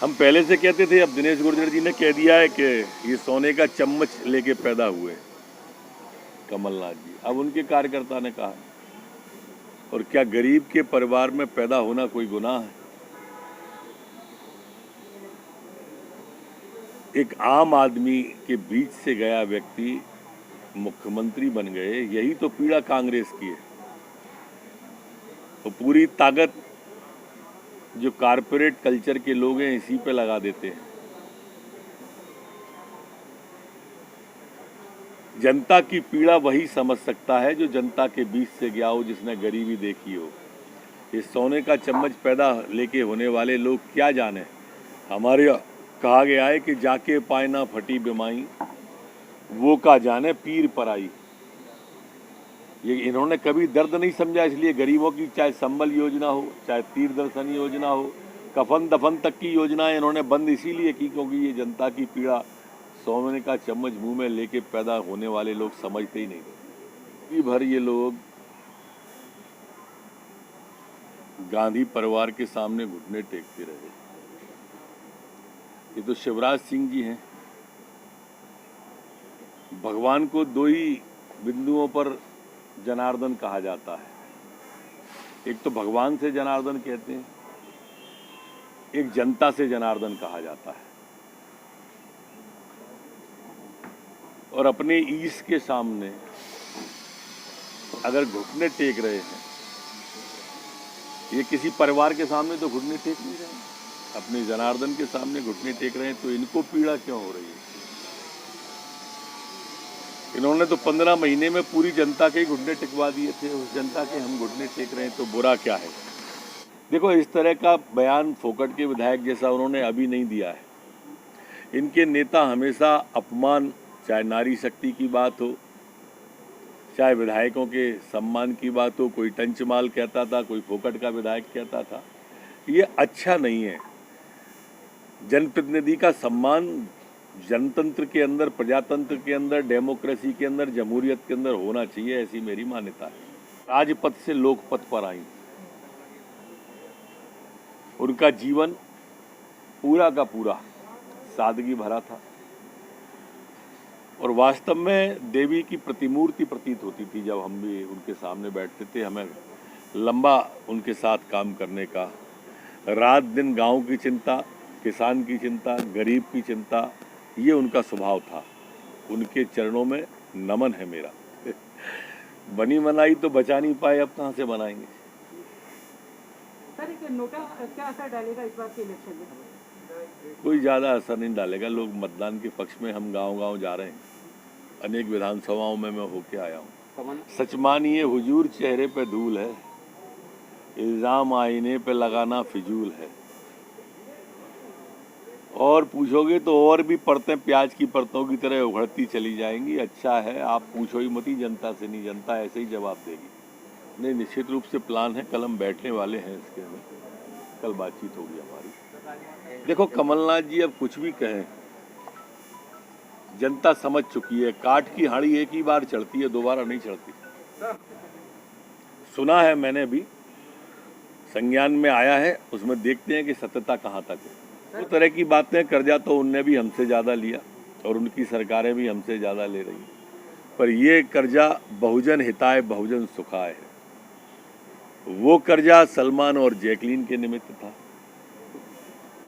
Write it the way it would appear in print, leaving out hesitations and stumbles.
हम पहले से कहते थे, अब दिनेश गुर्जर जी ने कह दिया है कि ये सोने का चम्मच लेके पैदा हुए कमलनाथ जी। अब उनके कार्यकर्ता ने कहा, और क्या गरीब के परिवार में पैदा होना कोई गुनाह है? एक आम आदमी के बीच से गया व्यक्ति मुख्यमंत्री बन गए, यही तो पीड़ा कांग्रेस की है। तो पूरी ताकत जो कारपोरेट कल्चर के लोग हैं इसी पे लगा देते हैं। जनता की पीड़ा वही समझ सकता है जो जनता के बीच से गया हो, जिसने गरीबी देखी हो। ये सोने का चम्मच पैदा लेके होने वाले लोग क्या जाने। हमारे यहाँ कहा गया है कि जाके पाए ना फटी बिमाई, वो का जाने पीर पराई। ये इन्होंने कभी दर्द नहीं समझा, इसलिए गरीबों की चाहे संबल योजना हो, चाहे तीर दर्शन योजना हो, कफन दफन तक की योजनाएं इन्होंने बंद इसीलिए की क्योंकि ये जनता की पीड़ा सोने का चम्मच मुंह में लेके पैदा होने वाले लोग समझते ही नहीं थे। कि भर ये लोग गांधी परिवार के सामने घुटने टेकते रहे। ये तो शिवराज सिंह जी हैं। भगवान को दो ही बिंदुओं पर जनार्दन कहा जाता है। एक तो भगवान से जनार्दन कहते हैं, एक जनता से जनार्दन कहा जाता है। और अपने ईश के सामने अगर घुटने टेक रहे हैं, ये किसी परिवार के सामने तो घुटने टेक नहीं रहे हैं, अपने जनार्दन के सामने घुटने टेक रहे हैं, तो इनको पीड़ा क्यों हो रही है? इन्होंने तो 15 महीने में पूरी जनता के ही घुटने टिकवा दिए थे। उस जनता के हम घुटने टेक रहे हैं तो बुरा क्या है? देखो, इस तरह का बयान फोकट के विधायक जैसा उन्होंने अभी नहीं दिया है। इनके नेता हमेशा अपमान, चाहे नारी शक्ति की बात हो, चाहे विधायकों के सम्मान की बात हो, कोई टंचमाल कहता था, कोई फोकट का विधायक कहता था। ये अच्छा नहीं है। जनप्रतिनिधि का सम्मान जनतंत्र के अंदर, प्रजातंत्र के अंदर, डेमोक्रेसी के अंदर, जमहूरियत के अंदर होना चाहिए, ऐसी मेरी मान्यता है। राजपथ से लोकपथ पर आई, उनका जीवन पूरा का पूरा सादगी भरा था और वास्तव में देवी की प्रतिमूर्ति प्रतीत होती थी। जब हम भी उनके सामने बैठते थे, हमें लंबा उनके साथ काम करने का, रात दिन गांव की चिंता, किसान की चिंता, गरीब की चिंता, ये उनका स्वभाव था। उनके चरणों में नमन है मेरा। बनी बनाई तो बचा नहीं पाए, अब कहाँ से बनाएंगे? सर, एक नोटा क्या असर डालेगा इस बार के इलेक्शन में? कोई ज़्यादा असर नहीं डालेगा। लोग मतदान के पक्ष में, हम गांव-गांव जा रहे हैं, अनेक विधानसभाओं में मैं होके आया हूँ। सच मानिए हुजूर, चेहरे पे धूल है, इल्ज़ाम आईने पे लगाना फिजूल है। और पूछोगे तो और भी परतें प्याज की परतों की तरह उभरती चली जाएंगी। अच्छा है, आप पूछो ही मत ही जनता से, नहीं, जनता ऐसे ही जवाब देगी। नहीं, निश्चित रूप से प्लान है, कल हम बैठने वाले हैं इसके में, कल बातचीत होगी हमारी। देखो, कमलनाथ जी अब कुछ भी कहें, जनता समझ चुकी है। काठ की हाड़ी एक ही बार चढ़ती है, दोबारा नहीं चढ़ती। सुना है मैंने भी, संज्ञान में आया है, उसमें देखते हैं कि सत्यता कहाँ तक है। वो तरह की बातें, कर्जा तो उनने भी हमसे ज़्यादा लिया और उनकी सरकारें भी हमसे ज़्यादा ले रही, पर ये कर्जा बहुजन हिताय बहुजन सुखाय है। वो कर्जा सलमान और जैकलीन के निमित्त था।